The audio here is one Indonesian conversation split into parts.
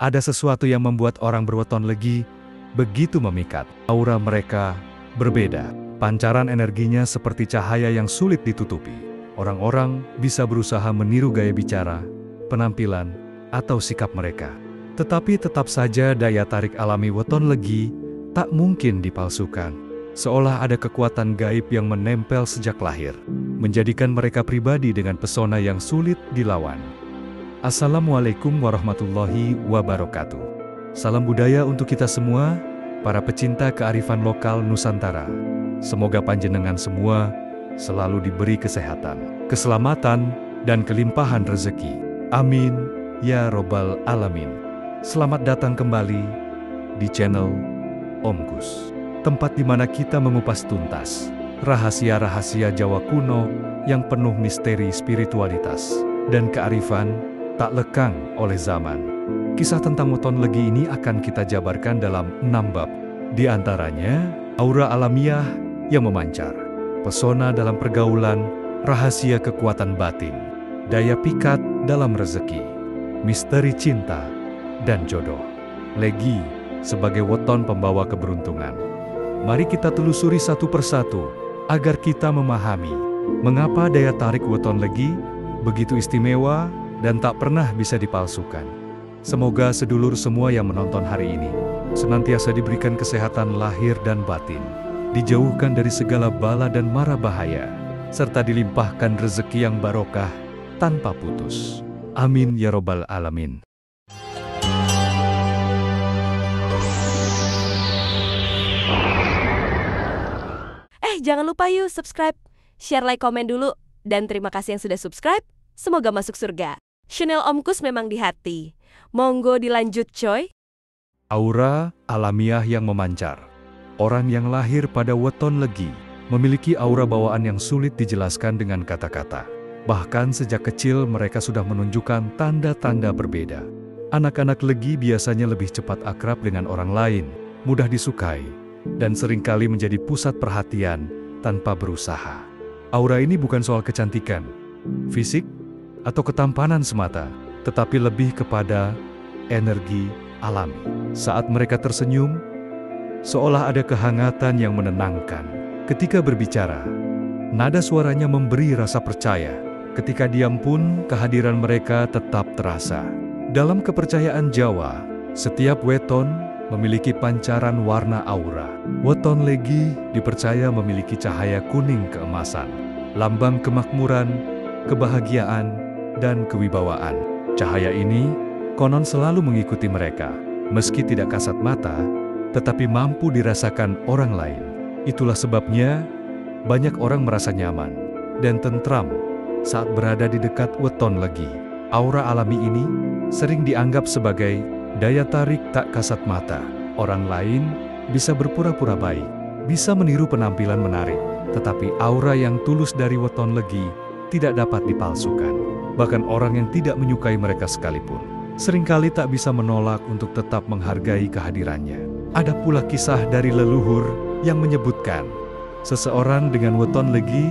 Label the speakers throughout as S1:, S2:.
S1: Ada sesuatu yang membuat orang berweton legi begitu memikat. Aura mereka berbeda. Pancaran energinya seperti cahaya yang sulit ditutupi. Orang-orang bisa berusaha meniru gaya bicara, penampilan, atau sikap mereka. Tetapi tetap saja daya tarik alami weton legi tak mungkin dipalsukan. Seolah ada kekuatan gaib yang menempel sejak lahir, menjadikan mereka pribadi dengan pesona yang sulit dilawan. Assalamualaikum warahmatullahi wabarakatuh. Salam budaya untuk kita semua, para pecinta kearifan lokal Nusantara. Semoga panjenengan semua selalu diberi kesehatan, keselamatan, dan kelimpahan rezeki. Amin, ya robbal alamin. Selamat datang kembali di channel Om Gus, tempat di mana kita mengupas tuntas rahasia-rahasia Jawa kuno yang penuh misteri spiritualitas dan kearifan tak lekang oleh zaman. Kisah tentang weton legi ini akan kita jabarkan dalam 6 bab. Di antaranya, aura alamiah yang memancar, pesona dalam pergaulan, rahasia kekuatan batin, daya pikat dalam rezeki, misteri cinta, dan jodoh. Legi sebagai weton pembawa keberuntungan. Mari kita telusuri satu persatu, agar kita memahami mengapa daya tarik weton legi begitu istimewa dan tak pernah bisa dipalsukan. Semoga sedulur semua yang menonton hari ini senantiasa diberikan kesehatan lahir dan batin, dijauhkan dari segala bala dan mara bahaya, serta dilimpahkan rezeki yang barokah tanpa putus. Amin ya robbal alamin.
S2: Jangan lupa yuk subscribe, share, like, komen dulu. Dan terima kasih yang sudah subscribe, semoga masuk surga. Channel Om Gus memang di hati. Monggo dilanjut coy.
S1: Aura alamiah yang memancar. Orang yang lahir pada weton legi memiliki aura bawaan yang sulit dijelaskan dengan kata-kata. Bahkan sejak kecil mereka sudah menunjukkan tanda-tanda berbeda. Anak-anak legi biasanya lebih cepat akrab dengan orang lain, mudah disukai, dan seringkali menjadi pusat perhatian tanpa berusaha. Aura ini bukan soal kecantikan, fisik, atau ketampanan semata, tetapi lebih kepada energi alami. Saat mereka tersenyum, seolah ada kehangatan yang menenangkan. Ketika berbicara, nada suaranya memberi rasa percaya. Ketika diam pun, kehadiran mereka tetap terasa. Dalam kepercayaan Jawa, setiap weton memiliki pancaran warna aura. Weton legi dipercaya memiliki cahaya kuning keemasan, lambang kemakmuran, kebahagiaan, dan kewibawaan. Cahaya ini konon selalu mengikuti mereka, meski tidak kasat mata, tetapi mampu dirasakan orang lain. Itulah sebabnya banyak orang merasa nyaman dan tentram saat berada di dekat weton legi. Aura alami ini sering dianggap sebagai daya tarik tak kasat mata. Orang lain bisa berpura-pura baik, bisa meniru penampilan menarik, tetapi aura yang tulus dari weton legi tidak dapat dipalsukan. Bahkan orang yang tidak menyukai mereka sekalipun seringkali tak bisa menolak untuk tetap menghargai kehadirannya. Ada pula kisah dari leluhur yang menyebutkan, seseorang dengan weton legi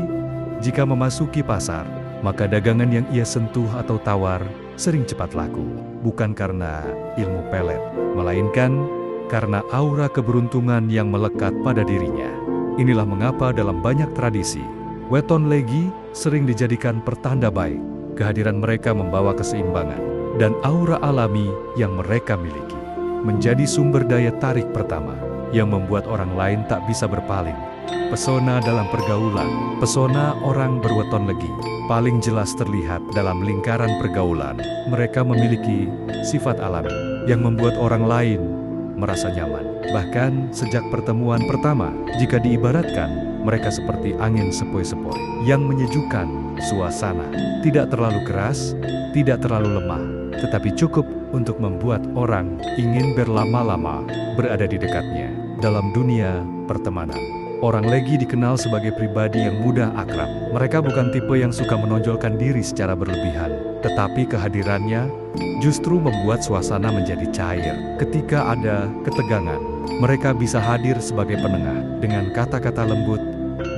S1: jika memasuki pasar, maka dagangan yang ia sentuh atau tawar sering cepat laku. Bukan karena ilmu pelet, melainkan karena aura keberuntungan yang melekat pada dirinya. Inilah mengapa dalam banyak tradisi, weton legi sering dijadikan pertanda baik. Kehadiran mereka membawa keseimbangan, dan aura alami yang mereka miliki menjadi sumber daya tarik pertama yang membuat orang lain tak bisa berpaling. Pesona dalam pergaulan. Pesona orang berweton legi paling jelas terlihat dalam lingkaran pergaulan. Mereka memiliki sifat alami yang membuat orang lain merasa nyaman. Bahkan sejak pertemuan pertama, jika diibaratkan, mereka seperti angin sepoi-sepoi yang menyejukkan suasana. Tidak terlalu keras, tidak terlalu lemah, tetapi cukup untuk membuat orang ingin berlama-lama berada di dekatnya. Dalam dunia pertemanan, orang legi dikenal sebagai pribadi yang mudah akrab. Mereka bukan tipe yang suka menonjolkan diri secara berlebihan, tetapi kehadirannya justru membuat suasana menjadi cair. Ketika ada ketegangan, mereka bisa hadir sebagai penengah dengan kata-kata lembut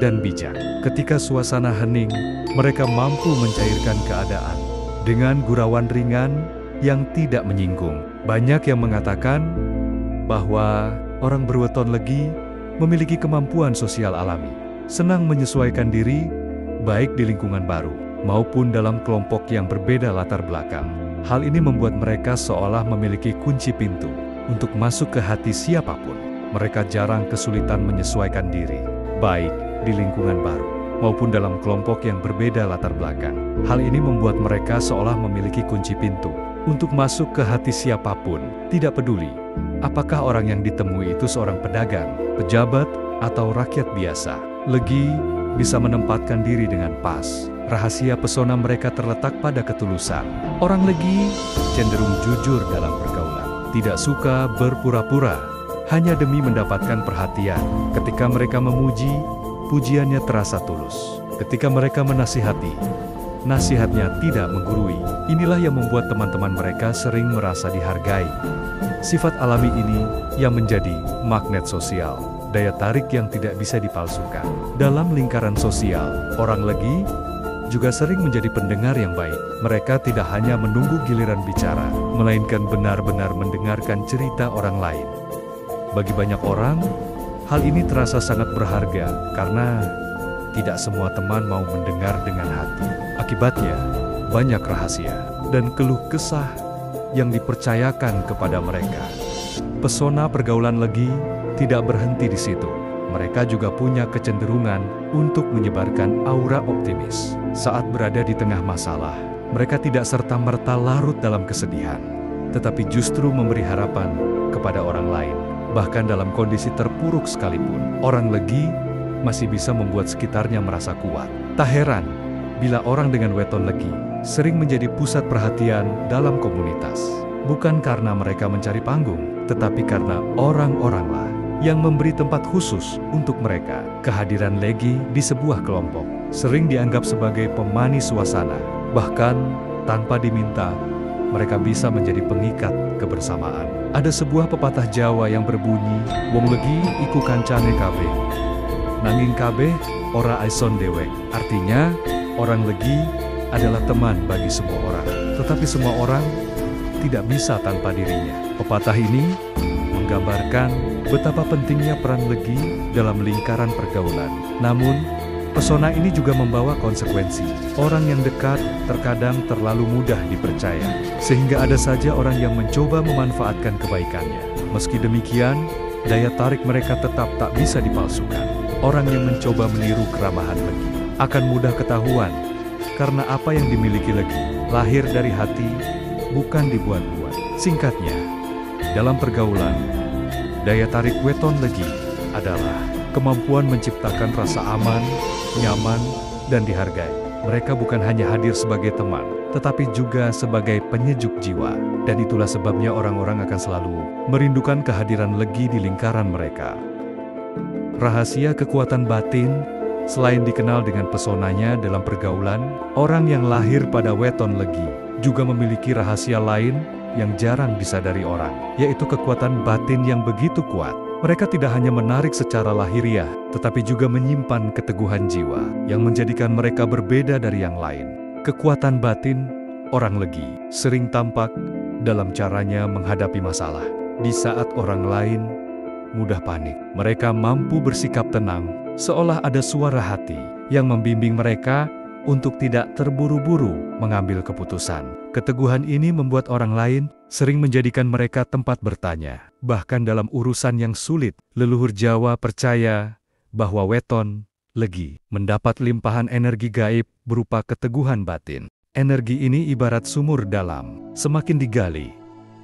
S1: dan bijak. Ketika suasana hening, mereka mampu mencairkan keadaan dengan gurauan ringan yang tidak menyinggung. Banyak yang mengatakan bahwa orang berweton legi memiliki kemampuan sosial alami, senang menyesuaikan diri, baik di lingkungan baru maupun dalam kelompok yang berbeda latar belakang. Hal ini membuat mereka seolah memiliki kunci pintu untuk masuk ke hati siapapun. Mereka jarang kesulitan menyesuaikan diri, baik di lingkungan baru maupun dalam kelompok yang berbeda latar belakang. Hal ini membuat mereka seolah memiliki kunci pintu untuk masuk ke hati siapapun, tidak peduli apakah orang yang ditemui itu seorang pedagang, pejabat, atau rakyat biasa. Legi bisa menempatkan diri dengan pas. Rahasia pesona mereka terletak pada ketulusan. Orang legi cenderung jujur dalam pergaulan, tidak suka berpura-pura, hanya demi mendapatkan perhatian. Ketika mereka memuji, pujiannya terasa tulus. Ketika mereka menasihati, nasihatnya tidak menggurui. Inilah yang membuat teman-teman mereka sering merasa dihargai. Sifat alami ini yang menjadi magnet sosial, daya tarik yang tidak bisa dipalsukan. Dalam lingkaran sosial, orang legi juga sering menjadi pendengar yang baik. Mereka tidak hanya menunggu giliran bicara, melainkan benar-benar mendengarkan cerita orang lain. Bagi banyak orang, hal ini terasa sangat berharga karena tidak semua teman mau mendengar dengan hati. Akibatnya, banyak rahasia dan keluh kesah yang dipercayakan kepada mereka. Pesona pergaulan legi tidak berhenti di situ. Mereka juga punya kecenderungan untuk menyebarkan aura optimis. Saat berada di tengah masalah, mereka tidak serta-merta larut dalam kesedihan, tetapi justru memberi harapan kepada orang lain. Bahkan dalam kondisi terpuruk sekalipun, orang legi masih bisa membuat sekitarnya merasa kuat. Tak heran bila orang dengan weton legi sering menjadi pusat perhatian dalam komunitas. Bukan karena mereka mencari panggung, tetapi karena orang-oranglah yang memberi tempat khusus untuk mereka. Kehadiran legi di sebuah kelompok sering dianggap sebagai pemanis suasana. Bahkan tanpa diminta, mereka bisa menjadi pengikat kebersamaan. Ada sebuah pepatah Jawa yang berbunyi, "Wong legi iku kancane kabeh, nanging kabeh ora aison dewek." Artinya, orang legi adalah teman bagi semua orang, tetapi semua orang tidak bisa tanpa dirinya. Pepatah ini menggambarkan betapa pentingnya peran legi dalam lingkaran pergaulan. Namun, pesona ini juga membawa konsekuensi. Orang yang dekat terkadang terlalu mudah dipercaya, sehingga ada saja orang yang mencoba memanfaatkan kebaikannya. Meski demikian, daya tarik mereka tetap tak bisa dipalsukan. Orang yang mencoba meniru keramahan legi akan mudah ketahuan, karena apa yang dimiliki legi lahir dari hati, bukan dibuat-buat. Singkatnya, dalam pergaulan, daya tarik weton legi adalah kemampuan menciptakan rasa aman, nyaman, dan dihargai. Mereka bukan hanya hadir sebagai teman, tetapi juga sebagai penyejuk jiwa. Dan itulah sebabnya orang-orang akan selalu merindukan kehadiran legi di lingkaran mereka. Rahasia kekuatan batin, selain dikenal dengan pesonanya dalam pergaulan, orang yang lahir pada weton legi juga memiliki rahasia lain yang jarang disadari orang, yaitu kekuatan batin yang begitu kuat. Mereka tidak hanya menarik secara lahiriah, tetapi juga menyimpan keteguhan jiwa yang menjadikan mereka berbeda dari yang lain. Kekuatan batin orang legi sering tampak dalam caranya menghadapi masalah. Di saat orang lain mudah panik, mereka mampu bersikap tenang, seolah ada suara hati yang membimbing mereka untuk tidak terburu-buru mengambil keputusan. Keteguhan ini membuat orang lain sering menjadikan mereka tempat bertanya. Bahkan dalam urusan yang sulit, leluhur Jawa percaya bahwa weton legi mendapat limpahan energi gaib berupa keteguhan batin. Energi ini ibarat sumur dalam, semakin digali,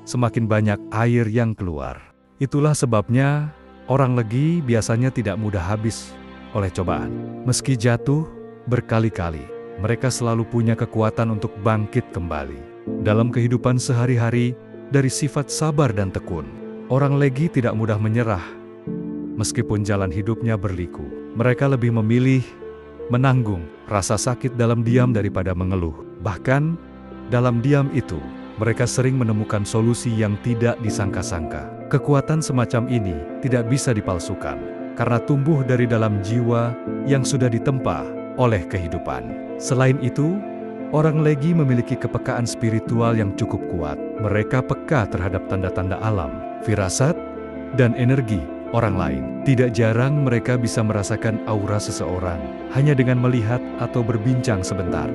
S1: semakin banyak air yang keluar. Itulah sebabnya orang legi biasanya tidak mudah habis oleh cobaan. Meski jatuh berkali-kali, mereka selalu punya kekuatan untuk bangkit kembali. Dalam kehidupan sehari-hari, dari sifat sabar dan tekun, orang legi tidak mudah menyerah. Meskipun jalan hidupnya berliku, mereka lebih memilih menanggung rasa sakit dalam diam daripada mengeluh. Bahkan, dalam diam itu, mereka sering menemukan solusi yang tidak disangka-sangka. Kekuatan semacam ini tidak bisa dipalsukan, karena tumbuh dari dalam jiwa yang sudah ditempa oleh kehidupan. Selain itu, Orang Legi memiliki kepekaan spiritual yang cukup kuat. Mereka peka terhadap tanda-tanda alam, firasat, dan energi orang lain. Tidak jarang mereka bisa merasakan aura seseorang hanya dengan melihat atau berbincang sebentar.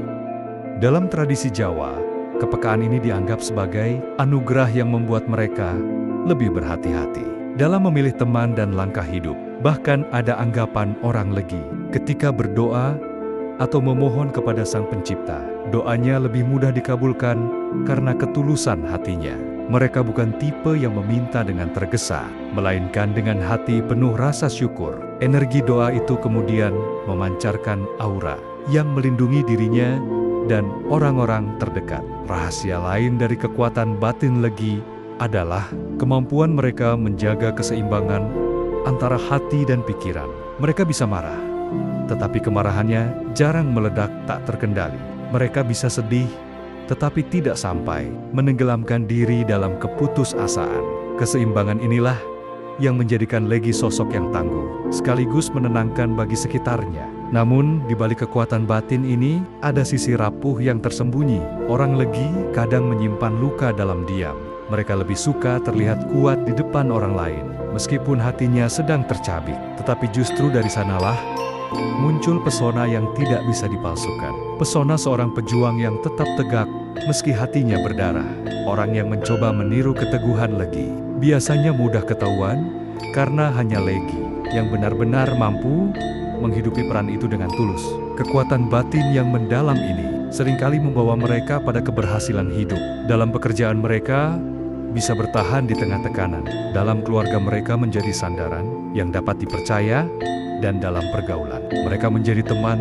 S1: Dalam tradisi Jawa, kepekaan ini dianggap sebagai anugerah yang membuat mereka lebih berhati-hati dalam memilih teman dan langkah hidup. Bahkan ada anggapan orang Legi ketika berdoa atau memohon kepada Sang Pencipta, doanya lebih mudah dikabulkan karena ketulusan hatinya. Mereka bukan tipe yang meminta dengan tergesa, melainkan dengan hati penuh rasa syukur. Energi doa itu kemudian memancarkan aura yang melindungi dirinya dan orang-orang terdekat. Rahasia lain dari kekuatan batin Legi adalah kemampuan mereka menjaga keseimbangan antara hati dan pikiran. Mereka bisa marah, tetapi kemarahannya jarang meledak tak terkendali. Mereka bisa sedih, tetapi tidak sampai menenggelamkan diri dalam keputusasaan. Keseimbangan inilah yang menjadikan Legi sosok yang tangguh, sekaligus menenangkan bagi sekitarnya. Namun, di balik kekuatan batin ini, ada sisi rapuh yang tersembunyi. Orang Legi kadang menyimpan luka dalam diam. Mereka lebih suka terlihat kuat di depan orang lain, meskipun hatinya sedang tercabik. Tetapi justru dari sanalah muncul pesona yang tidak bisa dipalsukan. Pesona seorang pejuang yang tetap tegak meski hatinya berdarah. Orang yang mencoba meniru keteguhan Legi biasanya mudah ketahuan karena hanya Legi yang benar-benar mampu menghidupi peran itu dengan tulus. Kekuatan batin yang mendalam ini seringkali membawa mereka pada keberhasilan hidup. Dalam pekerjaan mereka bisa bertahan di tengah tekanan. Dalam keluarga mereka menjadi sandaran yang dapat dipercaya, dan dalam pergaulan mereka menjadi teman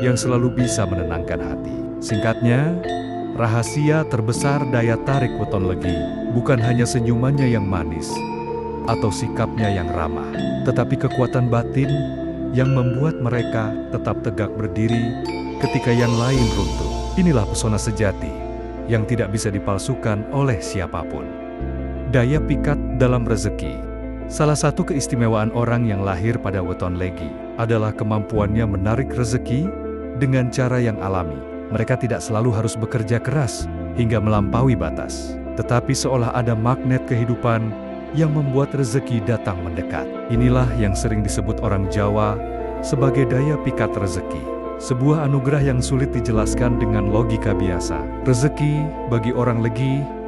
S1: yang selalu bisa menenangkan hati. Singkatnya, rahasia terbesar daya tarik weton Legi bukan hanya senyumannya yang manis atau sikapnya yang ramah, tetapi kekuatan batin yang membuat mereka tetap tegak berdiri ketika yang lain runtuh. Inilah pesona sejati yang tidak bisa dipalsukan oleh siapapun. Daya pikat dalam rezeki. Salah satu keistimewaan orang yang lahir pada weton Legi adalah kemampuannya menarik rezeki dengan cara yang alami. Mereka tidak selalu harus bekerja keras hingga melampaui batas, tetapi seolah ada magnet kehidupan yang membuat rezeki datang mendekat. Inilah yang sering disebut orang Jawa sebagai daya pikat rezeki. Sebuah anugerah yang sulit dijelaskan dengan logika biasa. Rezeki bagi orang Legi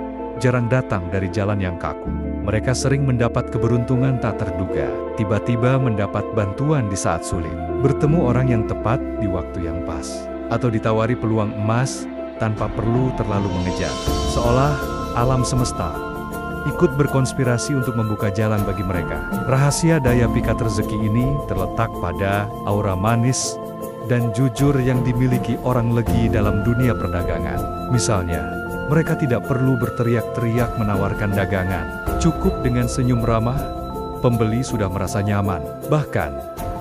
S1: jarang datang dari jalan yang kaku. Mereka sering mendapat keberuntungan tak terduga, tiba-tiba mendapat bantuan di saat sulit, bertemu orang yang tepat di waktu yang pas, atau ditawari peluang emas tanpa perlu terlalu mengejar. Seolah alam semesta ikut berkonspirasi untuk membuka jalan bagi mereka. Rahasia daya pikat rezeki ini terletak pada aura manis dan jujur yang dimiliki orang Legi dalam dunia perdagangan. Misalnya, mereka tidak perlu berteriak-teriak menawarkan dagangan. Cukup dengan senyum ramah, pembeli sudah merasa nyaman. Bahkan,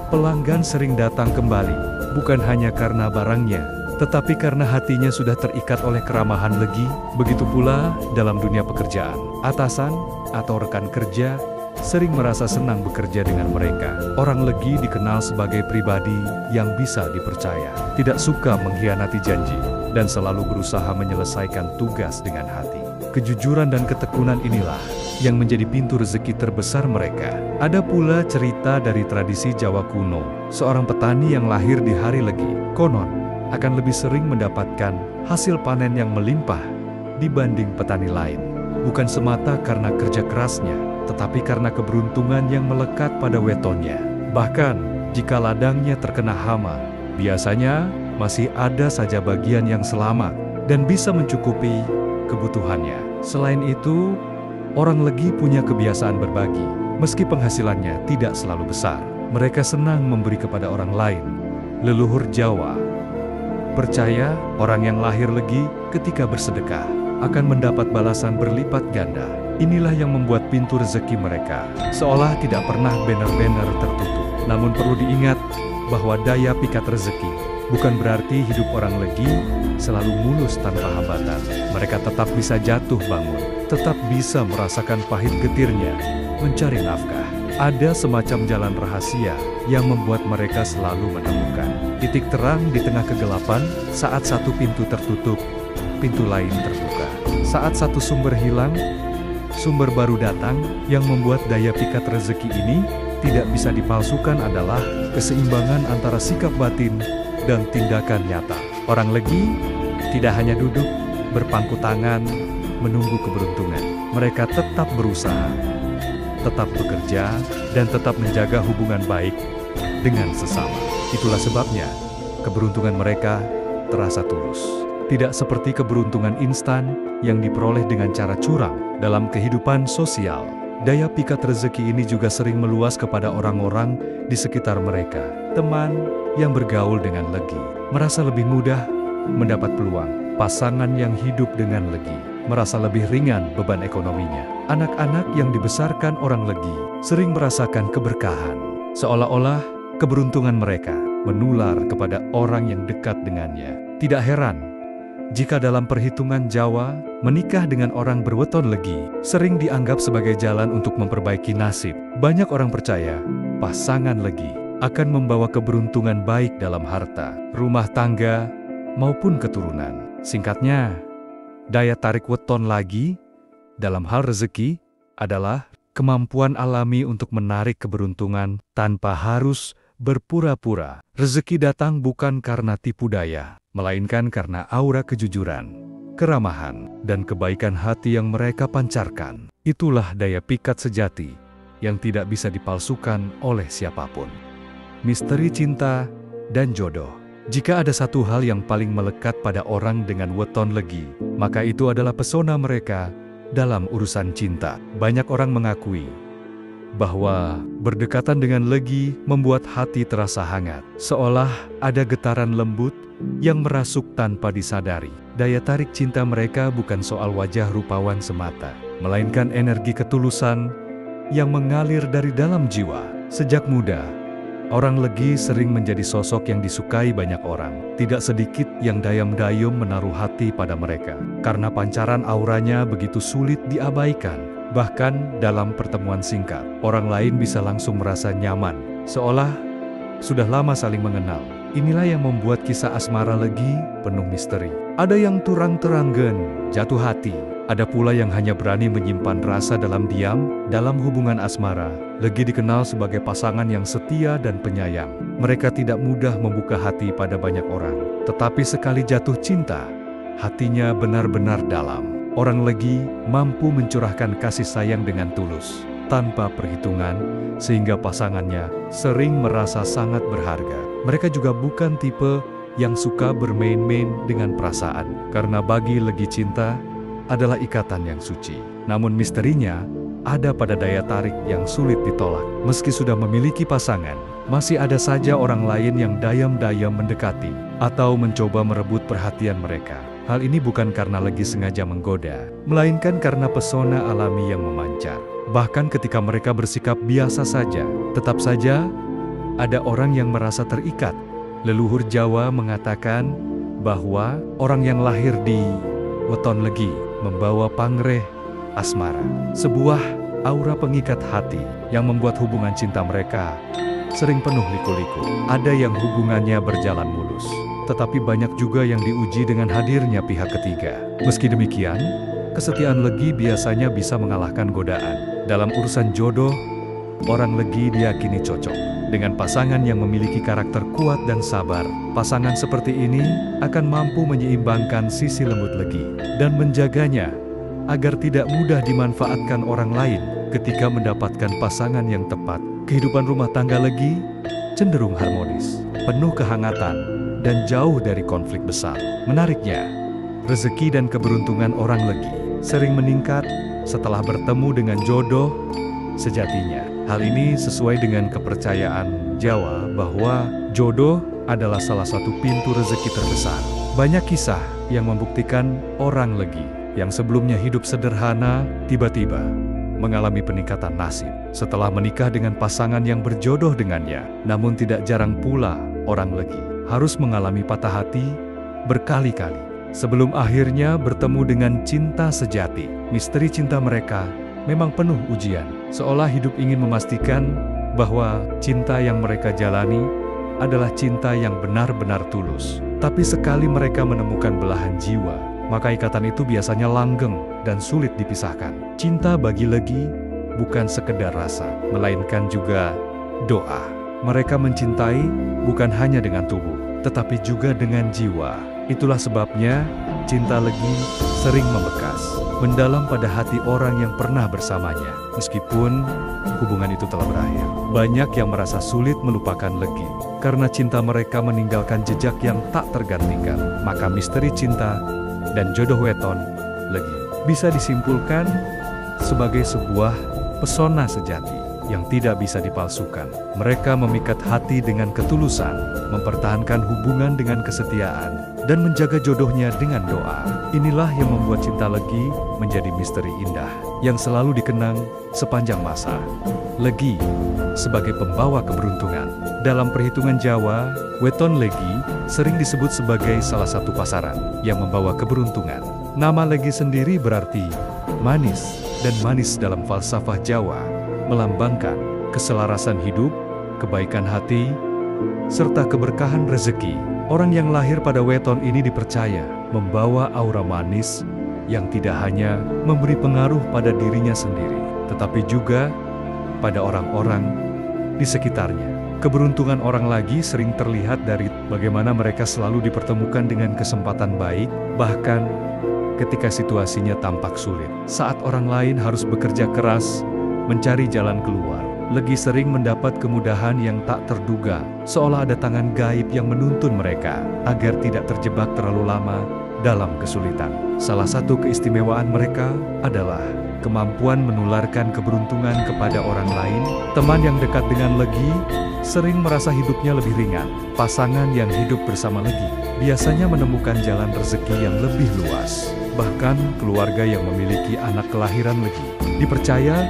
S1: pelanggan sering datang kembali, bukan hanya karena barangnya, tetapi karena hatinya sudah terikat oleh keramahan Legi. Begitu pula dalam dunia pekerjaan. Atasan atau rekan kerja sering merasa senang bekerja dengan mereka. Orang Legi dikenal sebagai pribadi yang bisa dipercaya, tidak suka mengkhianati janji, dan selalu berusaha menyelesaikan tugas dengan hati. Kejujuran dan ketekunan inilah yang menjadi pintu rezeki terbesar mereka. Ada pula cerita dari tradisi Jawa kuno. Seorang petani yang lahir di hari Legi, konon, akan lebih sering mendapatkan hasil panen yang melimpah dibanding petani lain. Bukan semata karena kerja kerasnya, tetapi karena keberuntungan yang melekat pada wetonnya. Bahkan, jika ladangnya terkena hama, biasanya masih ada saja bagian yang selamat dan bisa mencukupi kebutuhannya. Selain itu, orang Legi punya kebiasaan berbagi. Meski penghasilannya tidak selalu besar, mereka senang memberi kepada orang lain. Leluhur Jawa percaya orang yang lahir Legi ketika bersedekah akan mendapat balasan berlipat ganda. Inilah yang membuat pintu rezeki mereka seolah tidak pernah banner-banner tertutup. Namun perlu diingat bahwa daya pikat rezeki bukan berarti hidup orang Legi selalu mulus tanpa hambatan. Mereka tetap bisa jatuh bangun, tetap bisa merasakan pahit getirnya mencari nafkah. Ada semacam jalan rahasia yang membuat mereka selalu menemukan Titik terang di tengah kegelapan, saat satu pintu tertutup, pintu lain terbuka. Saat satu sumber hilang, sumber baru datang. Yang membuat daya pikat rezeki ini tidak bisa dipalsukan adalah keseimbangan antara sikap batin dan tindakan nyata. Orang Legi tidak hanya duduk, berpangku tangan, menunggu keberuntungan. Mereka tetap berusaha, tetap bekerja, dan tetap menjaga hubungan baik dengan sesama. Itulah sebabnya keberuntungan mereka terasa tulus. Tidak seperti keberuntungan instan yang diperoleh dengan cara curang. Dalam kehidupan sosial, daya pikat rezeki ini juga sering meluas kepada orang-orang di sekitar mereka. Teman yang bergaul dengan Legi merasa lebih mudah mendapat peluang. Pasangan yang hidup dengan Legi merasa lebih ringan beban ekonominya. Anak-anak yang dibesarkan orang Legi sering merasakan keberkahan, seolah-olah keberuntungan mereka menular kepada orang yang dekat dengannya. Tidak heran jika dalam perhitungan Jawa, menikah dengan orang berweton Legi sering dianggap sebagai jalan untuk memperbaiki nasib. Banyak orang percaya pasangan Legi akan membawa keberuntungan baik dalam harta, rumah tangga, maupun keturunan. Singkatnya, daya tarik weton Legi dalam hal rezeki adalah kemampuan alami untuk menarik keberuntungan tanpa harus berpura-pura. Rezeki datang bukan karena tipu daya, melainkan karena aura kejujuran, keramahan, dan kebaikan hati yang mereka pancarkan. Itulah daya pikat sejati yang tidak bisa dipalsukan oleh siapapun. Misteri cinta dan jodoh. Jika ada satu hal yang paling melekat pada orang dengan weton Legi, maka itu adalah pesona mereka dalam urusan cinta. Banyak orang mengakui bahwa berdekatan dengan Legi membuat hati terasa hangat, seolah ada getaran lembut yang merasuk tanpa disadari. Daya tarik cinta mereka bukan soal wajah rupawan semata, melainkan energi ketulusan yang mengalir dari dalam jiwa. Sejak muda, orang Legi sering menjadi sosok yang disukai banyak orang. Tidak sedikit yang dayam-dayum menaruh hati pada mereka, karena pancaran auranya begitu sulit diabaikan. Bahkan dalam pertemuan singkat, orang lain bisa langsung merasa nyaman, seolah sudah lama saling mengenal. Inilah yang membuat kisah asmara Legi penuh misteri. Ada yang turang-teranggen, jatuh hati. Ada pula yang hanya berani menyimpan rasa dalam diam. Dalam hubungan asmara, Legi dikenal sebagai pasangan yang setia dan penyayang. Mereka tidak mudah membuka hati pada banyak orang. Tetapi sekali jatuh cinta, hatinya benar-benar dalam. Orang Legi mampu mencurahkan kasih sayang dengan tulus, tanpa perhitungan, sehingga pasangannya sering merasa sangat berharga. Mereka juga bukan tipe yang suka bermain-main dengan perasaan, karena bagi Legi cinta adalah ikatan yang suci. Namun misterinya ada pada daya tarik yang sulit ditolak. Meski sudah memiliki pasangan, masih ada saja orang lain yang dayam-dayam mendekati atau mencoba merebut perhatian mereka. Hal ini bukan karena Legi sengaja menggoda, melainkan karena pesona alami yang memancar. Bahkan ketika mereka bersikap biasa saja, tetap saja ada orang yang merasa terikat. Leluhur Jawa mengatakan bahwa orang yang lahir di weton Legi membawa pangreh asmara, sebuah aura pengikat hati yang membuat hubungan cinta mereka sering penuh liku-liku. Ada yang hubungannya berjalan mulus, tetapi banyak juga yang diuji dengan hadirnya pihak ketiga. Meski demikian, kesetiaan Legi biasanya bisa mengalahkan godaan. Dalam urusan jodoh, orang Legi diyakini cocok dengan pasangan yang memiliki karakter kuat dan sabar. Pasangan seperti ini akan mampu menyeimbangkan sisi lembut Legi dan menjaganya agar tidak mudah dimanfaatkan orang lain. Ketika mendapatkan pasangan yang tepat, kehidupan rumah tangga Legi cenderung harmonis, penuh kehangatan, dan jauh dari konflik besar. Menariknya, rezeki dan keberuntungan orang Legi sering meningkat setelah bertemu dengan jodoh sejatinya. Hal ini sesuai dengan kepercayaan Jawa bahwa jodoh adalah salah satu pintu rezeki terbesar. Banyak kisah yang membuktikan orang Legi yang sebelumnya hidup sederhana, tiba-tiba mengalami peningkatan nasib setelah menikah dengan pasangan yang berjodoh dengannya. Namun tidak jarang pula orang Legi harus mengalami patah hati berkali-kali sebelum akhirnya bertemu dengan cinta sejati. Misteri cinta mereka memang penuh ujian, seolah hidup ingin memastikan bahwa cinta yang mereka jalani adalah cinta yang benar-benar tulus. Tapi sekali mereka menemukan belahan jiwa, maka ikatan itu biasanya langgeng dan sulit dipisahkan. Cinta bagi Legi bukan sekedar rasa, melainkan juga doa. Mereka mencintai bukan hanya dengan tubuh, tetapi juga dengan jiwa. Itulah sebabnya cinta Legi sering membekas, mendalam pada hati orang yang pernah bersamanya. Meskipun hubungan itu telah berakhir, banyak yang merasa sulit melupakan Legi karena cinta mereka meninggalkan jejak yang tak tergantikan. Maka misteri cinta dan jodoh weton Legi bisa disimpulkan sebagai sebuah pesona sejati yang tidak bisa dipalsukan. Mereka memikat hati dengan ketulusan, mempertahankan hubungan dengan kesetiaan, dan menjaga jodohnya dengan doa. Inilah yang membuat cinta Legi menjadi misteri indah yang selalu dikenang sepanjang masa. Legi sebagai pembawa keberuntungan. Dalam perhitungan Jawa, weton Legi sering disebut sebagai salah satu pasaran yang membawa keberuntungan. Nama Legi sendiri berarti manis, dan manis dalam falsafah Jawa melambangkan keselarasan hidup, kebaikan hati, serta keberkahan rezeki. Orang yang lahir pada weton ini dipercaya membawa aura manis yang tidak hanya memberi pengaruh pada dirinya sendiri, tetapi juga pada orang-orang di sekitarnya. Keberuntungan orang Legi sering terlihat dari bagaimana mereka selalu dipertemukan dengan kesempatan baik, bahkan ketika situasinya tampak sulit. Saat orang lain harus bekerja keras mencari jalan keluar, Legi sering mendapat kemudahan yang tak terduga, seolah ada tangan gaib yang menuntun mereka agar tidak terjebak terlalu lama dalam kesulitan. Salah satu keistimewaan mereka adalah kemampuan menularkan keberuntungan kepada orang lain. Teman yang dekat dengan Legi sering merasa hidupnya lebih ringan. Pasangan yang hidup bersama Legi biasanya menemukan jalan rezeki yang lebih luas. Bahkan keluarga yang memiliki anak kelahiran Legi dipercaya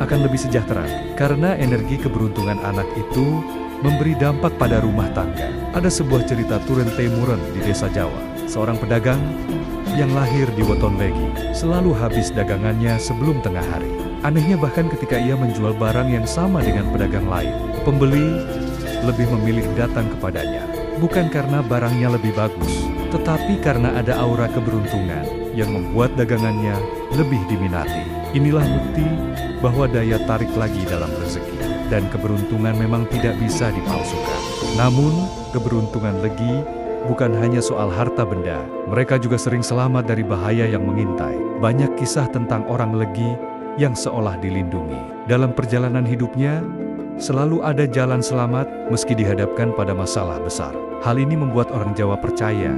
S1: akan lebih sejahtera karena energi keberuntungan anak itu memberi dampak pada rumah tangga. Ada sebuah cerita Turen Temuren di desa Jawa. Seorang pedagang yang lahir di weton Legi selalu habis dagangannya sebelum tengah hari. Anehnya bahkan ketika ia menjual barang yang sama dengan pedagang lain, pembeli lebih memilih datang kepadanya. Bukan karena barangnya lebih bagus, tetapi karena ada aura keberuntungan yang membuat dagangannya lebih diminati. Inilah bukti bahwa daya tarik lagi dalam rezeki dan keberuntungan memang tidak bisa dipalsukan. Namun, keberuntungan Legi bukan hanya soal harta benda. Mereka juga sering selamat dari bahaya yang mengintai. Banyak kisah tentang orang Legi yang seolah dilindungi. Dalam perjalanan hidupnya, selalu ada jalan selamat meski dihadapkan pada masalah besar. Hal ini membuat orang Jawa percaya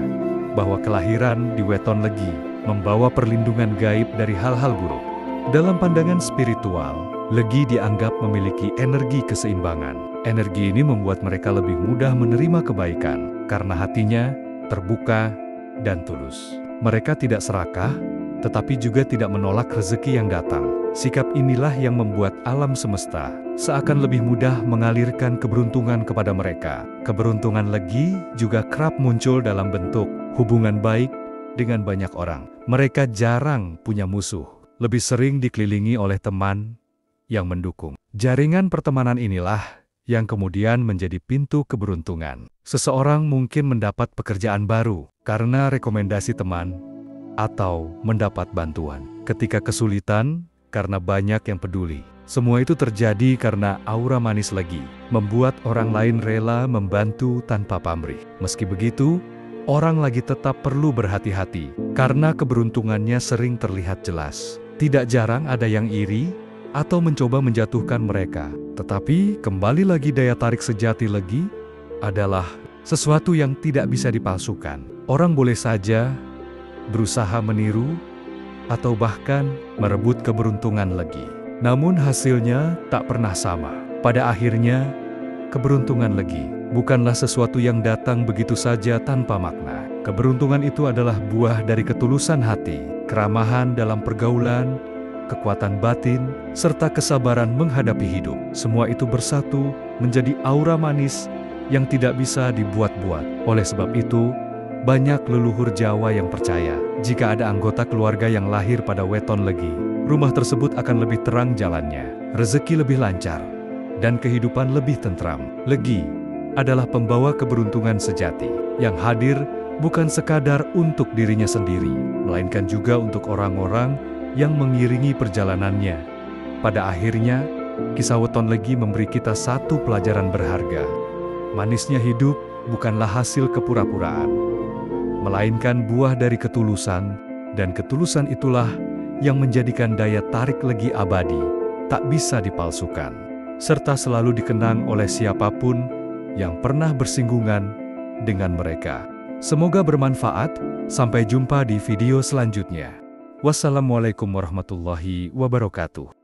S1: bahwa kelahiran di weton Legi membawa perlindungan gaib dari hal-hal buruk. Dalam pandangan spiritual, Legi dianggap memiliki energi keseimbangan. Energi ini membuat mereka lebih mudah menerima kebaikan karena hatinya terbuka dan tulus. Mereka tidak serakah, tetapi juga tidak menolak rezeki yang datang. Sikap inilah yang membuat alam semesta seakan lebih mudah mengalirkan keberuntungan kepada mereka. Keberuntungan Legi juga kerap muncul dalam bentuk hubungan baik dengan banyak orang. Mereka jarang punya musuh, lebih sering dikelilingi oleh teman yang mendukung. Jaringan pertemanan inilah yang kemudian menjadi pintu keberuntungan. Seseorang mungkin mendapat pekerjaan baru karena rekomendasi teman atau mendapat bantuan ketika kesulitan karena banyak yang peduli. Semua itu terjadi karena aura manis Legi membuat orang lain rela membantu tanpa pamrih. Meski begitu, orang lagi tetap perlu berhati-hati karena keberuntungannya sering terlihat jelas. Tidak jarang ada yang iri atau mencoba menjatuhkan mereka. Tetapi kembali lagi daya tarik sejati Legi adalah sesuatu yang tidak bisa dipalsukan. Orang boleh saja berusaha meniru atau bahkan merebut keberuntungan Legi. Namun hasilnya tak pernah sama. Pada akhirnya, keberuntungan Legi bukanlah sesuatu yang datang begitu saja tanpa makna. Keberuntungan itu adalah buah dari ketulusan hati, keramahan dalam pergaulan, kekuatan batin, serta kesabaran menghadapi hidup. Semua itu bersatu menjadi aura manis yang tidak bisa dibuat-buat. Oleh sebab itu, banyak leluhur Jawa yang percaya, jika ada anggota keluarga yang lahir pada weton Legi, rumah tersebut akan lebih terang jalannya, rezeki lebih lancar, dan kehidupan lebih tentram. Legi adalah pembawa keberuntungan sejati, yang hadir bukan sekadar untuk dirinya sendiri, melainkan juga untuk orang-orang yang mengiringi perjalanannya. Pada akhirnya, kisah Weton Legi memberi kita satu pelajaran berharga. Manisnya hidup bukanlah hasil kepura-puraan, melainkan buah dari ketulusan, dan ketulusan itulah yang menjadikan daya tarik Legi abadi, tak bisa dipalsukan, serta selalu dikenang oleh siapapun yang pernah bersinggungan dengan mereka. Semoga bermanfaat. Sampai jumpa di video selanjutnya. Wassalamualaikum warahmatullahi wabarakatuh.